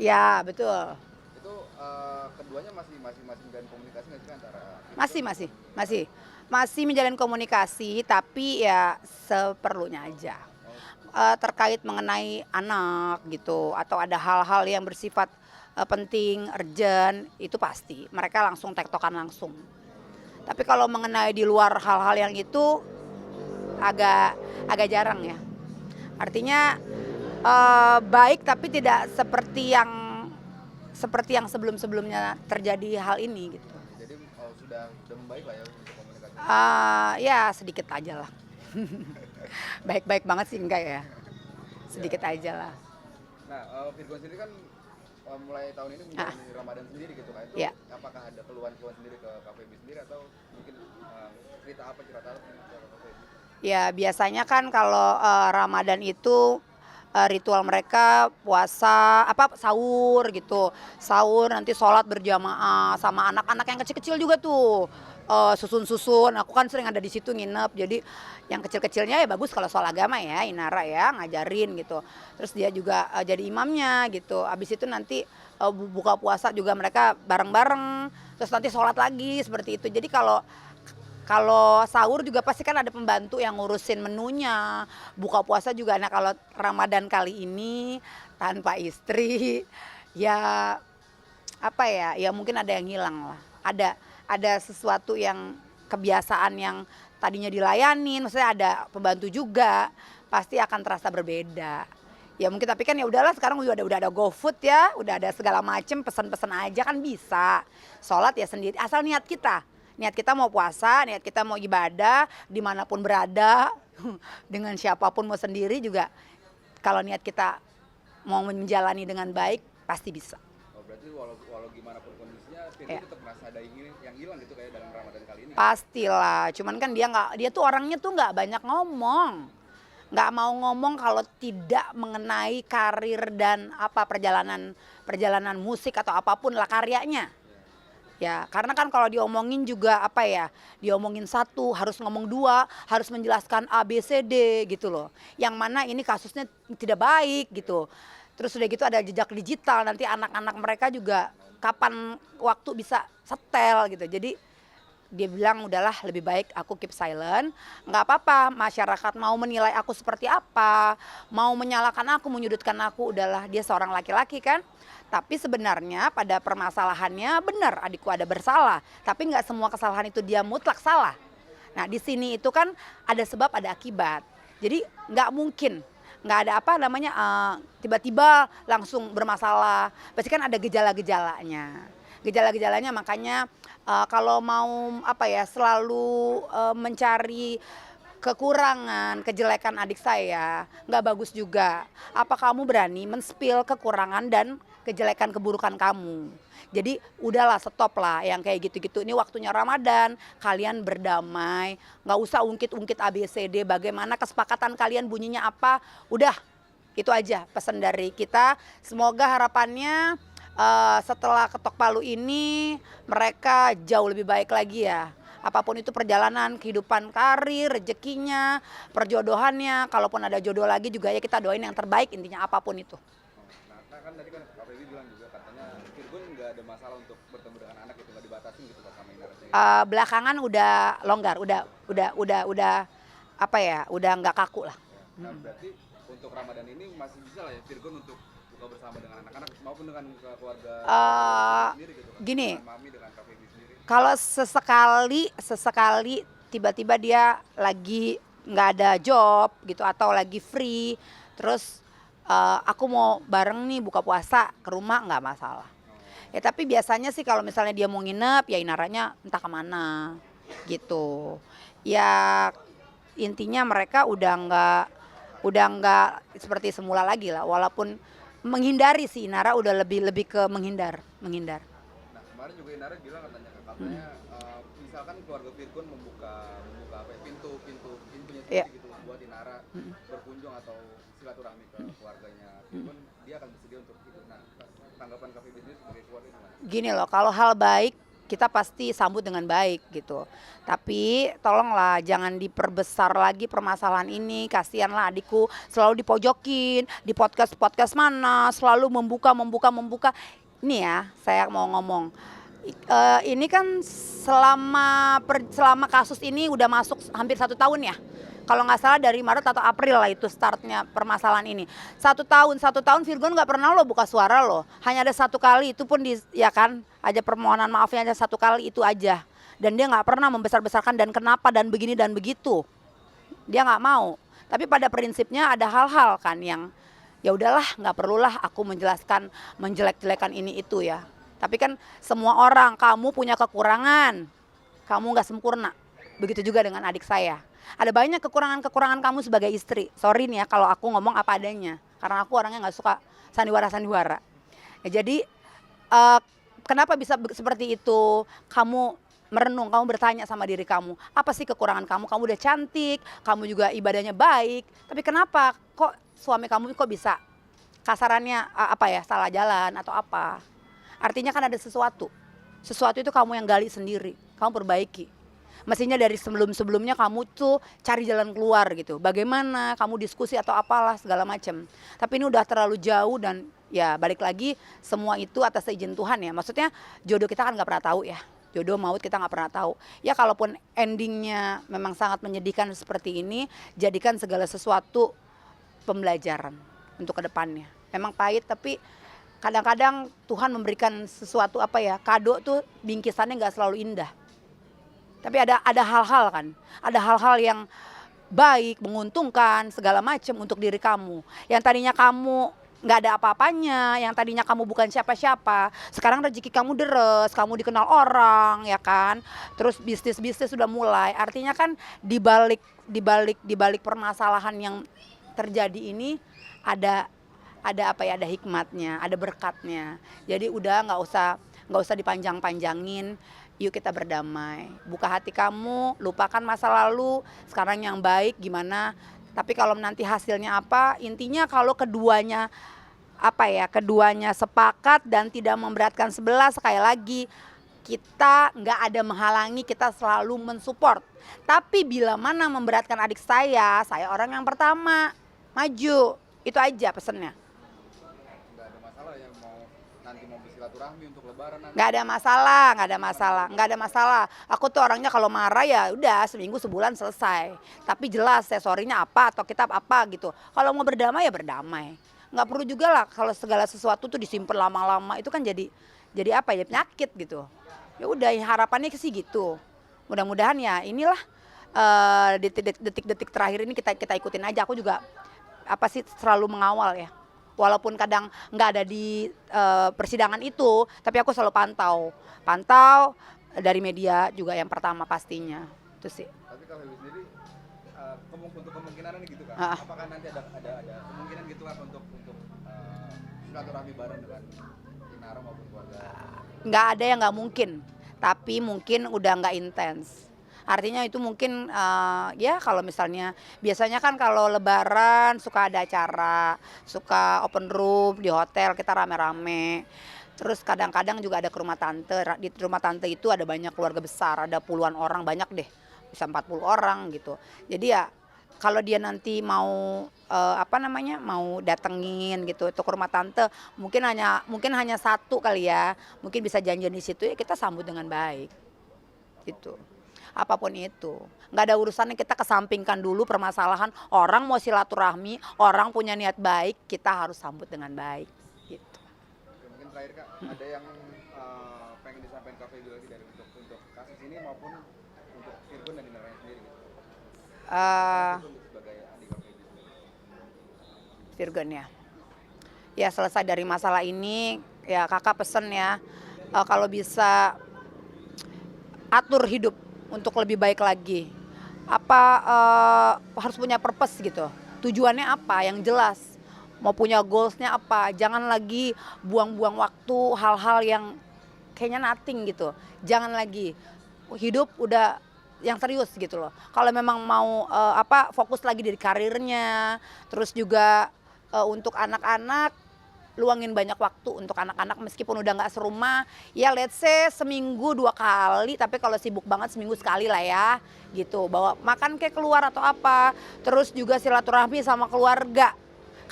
Ya, betul. Itu keduanya masih menjalin komunikasi nggak sih antara Masih Virgon masih maupun masih masih menjalin komunikasi, tapi ya seperlunya aja. oh, Terkait mengenai anak gitu atau ada hal-hal yang bersifat penting, urgent, itu pasti mereka langsung tektokan langsung. Tapi kalau mengenai di luar hal-hal yang itu agak agak jarang ya. Artinya baik tapi tidak seperti yang sebelum-sebelumnya terjadi hal ini gitu. jadi sudah membaik lah ya untuk komunikasinya. Ya sedikit aja lah. Baik-baik banget sih enggak ya. Sedikit Ya. aja lah. Nah, Virgon sendiri kan mulai tahun ini Ah, menjalani Ramadan sendiri gitu kan. Itu ya. apakah ada keluhan-keluhan sendiri ke KPB sendiri atau mungkin cerita apa ke KPB? Ya biasanya kan kalau Ramadan itu ritual mereka puasa apa sahur gitu. Sahur nanti sholat berjamaah sama anak-anak yang kecil-kecil juga tuh. Susun-susun, aku kan sering ada di situ nginep. Jadi yang kecil-kecilnya ya bagus kalau soal agama ya, Inara ya ngajarin gitu. Terus dia juga jadi imamnya gitu. Habis itu nanti buka puasa juga mereka bareng-bareng. Terus nanti sholat lagi seperti itu. Jadi kalau kalau sahur juga pasti kan ada pembantu yang ngurusin menunya. Buka puasa juga. Nah kalau Ramadan kali ini tanpa istri, ya apa ya? Ya mungkin ada yang hilang lah. Ada sesuatu yang kebiasaan yang tadinya dilayanin, maksudnya ada pembantu juga, pasti akan terasa berbeda. Ya mungkin tapi kan ya udahlah sekarang udah ada GoFood ya, udah ada segala macem pesan-pesan aja kan bisa. Sholat ya sendiri asal niat kita mau puasa, niat kita mau ibadah dimanapun berada dengan siapapun mau sendiri juga kalau niat kita mau menjalani dengan baik pasti bisa. Oh, berarti walau gimana pun kondisinya, Virgon Ya. tetap merasa ada yang hilang gitu kayak dalam Ramadan kali ini. Pastilah, cuman kan dia tuh orangnya tuh nggak banyak ngomong, nggak mau ngomong kalau tidak mengenai karir dan apa perjalanan musik atau apapun lah karyanya. Ya, karena kan kalau diomongin juga apa ya, diomongin satu, harus ngomong dua, harus menjelaskan A, B, C, D gitu loh. Yang mana ini kasusnya tidak baik gitu. Terus udah gitu ada jejak digital, nanti anak-anak mereka juga kapan waktu bisa setel gitu. Jadi dia bilang udahlah lebih baik aku keep silent, nggak apa-apa masyarakat mau menilai aku seperti apa, mau menyalahkan aku, menyudutkan aku, udahlah dia seorang laki-laki kan. Tapi sebenarnya pada permasalahannya benar adikku ada bersalah, tapi nggak semua kesalahan itu dia mutlak salah. Nah di sini itu kan ada sebab ada akibat, jadi nggak mungkin nggak ada apa namanya tiba-tiba langsung bermasalah, pasti kan ada gejala-gejalanya. Gejala-gejalanya makanya kalau mau apa ya selalu mencari kekurangan, kejelekan adik saya nggak bagus juga. Apa kamu berani men-spill kekurangan dan kejelekan keburukan kamu? Jadi udahlah stop lah yang kayak gitu-gitu. Ini waktunya Ramadan, kalian berdamai, nggak usah ungkit-ungkit ABCD. Bagaimana kesepakatan kalian bunyinya apa? Udah itu aja pesan dari kita. Semoga harapannya setelah ketok palu ini mereka jauh lebih baik lagi ya. Apapun itu perjalanan kehidupan karir, rezekinya, perjodohannya, kalaupun ada jodoh lagi juga ya kita doain yang terbaik intinya apapun itu. Nah, kan tadi kan KPB bilang juga katanya Virgon nggak ada masalah untuk bertemu dengan anak gitu, nggak dibatasin gitu Pak sama Inara gitu. Belakangan udah longgar, udah apa ya, udah nggak kaku lah. Ya. Nah, berarti untuk Ramadan ini masih bisa lah ya Virgon untuk buka bersama dengan anak-anak maupun dengan keluarga Eh, sendiri gitu kan. Gini, Dengan Mami, dengan KPB sendiri. kalau sesekali tiba-tiba dia lagi nggak ada job gitu atau lagi free, terus aku mau bareng nih buka puasa ke rumah nggak masalah. Ya tapi biasanya sih kalau misalnya dia mau nginep ya Inaranya entah kemana gitu. Ya intinya mereka udah nggak seperti semula lagi lah. Walaupun menghindari sih Inara udah lebih ke menghindar. Nah, kemarin juga Inara bilang katanya misalkan keluarga Virgon membuka apa ya, pintunya Ya. sendiri gitu buat Inara berkunjung atau silaturahmi ke keluarganya Virgon, dia akan bersedia untuk itu. Nah, tanggapan KPB sendiri sebagai keluarga gimana? Gini loh, kalau hal baik kita pasti sambut dengan baik gitu. Tapi tolonglah jangan diperbesar lagi permasalahan ini. Kasihanlah adikku selalu dipojokin, di podcast mana selalu membuka. Ini ya, saya mau ngomong. Ini kan selama kasus ini udah masuk hampir 1 tahun ya. Kalau nggak salah dari Maret atau April lah itu startnya permasalahan ini. 1 tahun Virgon nggak pernah lo buka suara lo. Hanya ada 1 kali, itu pun ya kan, aja permohonan maafnya aja 1 kali itu aja. Dan dia nggak pernah membesar-besarkan dan kenapa dan begini dan begitu. Dia nggak mau. Tapi pada prinsipnya ada hal-hal kan yang ya udahlah, nggak perlulah aku menjelaskan menjelek-jelekan ini itu ya. Tapi kan semua orang, kamu punya kekurangan, kamu nggak sempurna. Begitu juga dengan adik saya. Ada banyak kekurangan kamu sebagai istri. Sorry nih ya kalau aku ngomong apa adanya. Karena aku orangnya nggak suka sandiwara-sandiwara. Ya, jadi kenapa bisa seperti itu? Kamu merenung, kamu bertanya sama diri kamu. Apa sih kekurangan kamu? Kamu udah cantik, kamu juga ibadahnya baik. Tapi kenapa kok suami kamu kok bisa kasarannya salah jalan atau apa? Artinya kan ada sesuatu. Sesuatu itu kamu yang gali sendiri, kamu perbaiki. Mestinya dari sebelum-sebelumnya kamu tuh cari jalan keluar gitu. Bagaimana kamu diskusi atau apalah segala macam. Tapi ini udah terlalu jauh dan ya balik lagi semua itu atas izin Tuhan ya. Maksudnya jodoh kita kan nggak pernah tahu ya. Jodoh maut kita nggak pernah tahu. Ya kalaupun endingnya memang sangat menyedihkan seperti ini, jadikan segala sesuatu pembelajaran untuk kedepannya. Memang pahit tapi kadang-kadang Tuhan memberikan sesuatu kado tuh bingkisannya nggak selalu indah. Tapi ada hal-hal kan, ada hal-hal yang baik, menguntungkan, segala macam untuk diri kamu. Yang tadinya kamu nggak ada apa-apanya, yang tadinya kamu bukan siapa-siapa, sekarang rezeki kamu deres, kamu dikenal orang, ya kan. Terus bisnis sudah mulai. Artinya kan di balik permasalahan yang terjadi ini ada hikmatnya, ada berkatnya. Jadi udah nggak usah dipanjang-panjangin. Yuk kita berdamai, buka hati kamu, lupakan masa lalu, sekarang yang baik gimana. Tapi kalau nanti hasilnya apa, intinya kalau keduanya sepakat dan tidak memberatkan sebelah, sekali lagi kita nggak ada menghalangi, kita selalu mensupport. Tapi bila mana memberatkan adik saya orang yang pertama maju, itu aja pesennya. Nanti mau bersilaturahmi untuk lebaran nanti. Nggak ada masalah. Aku tuh orangnya kalau marah ya udah seminggu sebulan selesai. Tapi jelas sorry-nya apa atau kitab apa gitu. Kalau mau berdamai ya berdamai. Nggak perlu juga lah kalau segala sesuatu tuh disimpan lama-lama, itu kan jadi penyakit gitu. Ya udah harapannya sih gitu. Mudah-mudahan ya inilah detik-detik terakhir ini kita ikutin aja. Aku juga selalu mengawal ya. Walaupun kadang nggak ada di persidangan itu, tapi aku selalu pantau dari media juga yang pertama pastinya, itu sih. Tapi kalau Ibu sendiri untuk kemungkinan gitu kan, apakah nanti ada kemungkinan gitu kan untuk silaturahmi bareng dengan Inara maupun keluarga? Nggak ada yang nggak mungkin, tapi mungkin udah nggak intens. Artinya itu mungkin ya kalau misalnya biasanya kan kalau lebaran suka ada acara, suka open room di hotel kita rame-rame. Terus kadang-kadang juga ada ke rumah tante. Di rumah tante itu ada banyak keluarga besar, ada puluhan orang, banyak deh. Bisa 40 orang gitu. Jadi ya kalau dia nanti mau mau datengin gitu ke rumah tante, mungkin hanya 1 kali ya. Mungkin bisa janjian di situ ya kita sambut dengan baik. Gitu. Apapun itu, nggak ada urusannya, kita kesampingkan dulu permasalahan. Orang mau silaturahmi, orang punya niat baik, kita harus sambut dengan baik gitu. Oke, mungkin terakhir Kak, ada yang pengen disampaikan Kak Feby lagi dari untuk kasus ini maupun untuk Virgon dan Inara sendiri gitu. Sebagai adik Kak Feby sendiri. Virgon ya selesai dari masalah ini ya, kakak pesen ya, kalau bisa atur hidup untuk lebih baik lagi. Harus punya purpose gitu. Tujuannya apa yang jelas. Mau punya goalsnya apa. Jangan lagi buang-buang waktu hal-hal yang kayaknya nothing gitu. Jangan lagi. Hidup udah yang serius gitu loh. Kalau memang mau fokus lagi di karirnya. Terus juga untuk anak-anak luangin banyak waktu untuk anak-anak meskipun udah nggak serumah, ya let's say seminggu 2 kali, tapi kalau sibuk banget seminggu sekali lah ya gitu, bawa makan kayak keluar atau apa. Terus juga silaturahmi sama keluarga,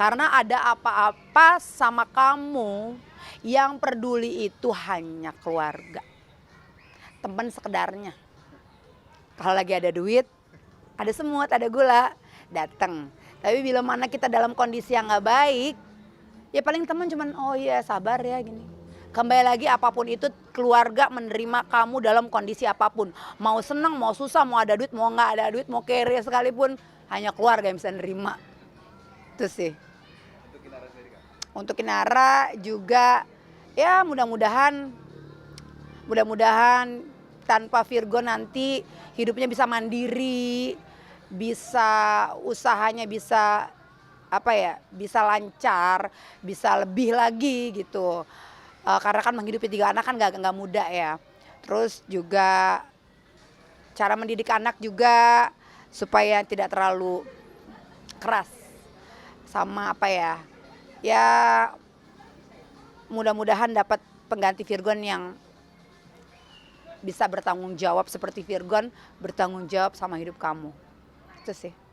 karena ada apa-apa sama kamu yang peduli itu hanya keluarga, teman sekedarnya. Kalau lagi ada duit, ada semut, ada gula, datang. Tapi bila mana kita dalam kondisi yang nggak baik, ya paling teman cuman oh iya sabar ya gini. Kembali lagi apapun itu, keluarga menerima kamu dalam kondisi apapun. Mau senang, mau susah, mau ada duit, mau nggak ada duit, mau kere sekalipun, hanya keluarga yang bisa nerima. Itu sih. Untuk Inara sendiri Kak? Untuk Inara juga ya mudah-mudahan tanpa Virgo nanti hidupnya bisa mandiri, bisa usahanya bisa bisa lancar, bisa lebih lagi gitu. Karena kan menghidupi 3 anak kan nggak mudah ya. Terus juga cara mendidik anak juga supaya tidak terlalu keras sama ya mudah-mudahan dapat pengganti Virgon yang bisa bertanggung jawab seperti Virgon bertanggung jawab sama hidup kamu. Itu sih.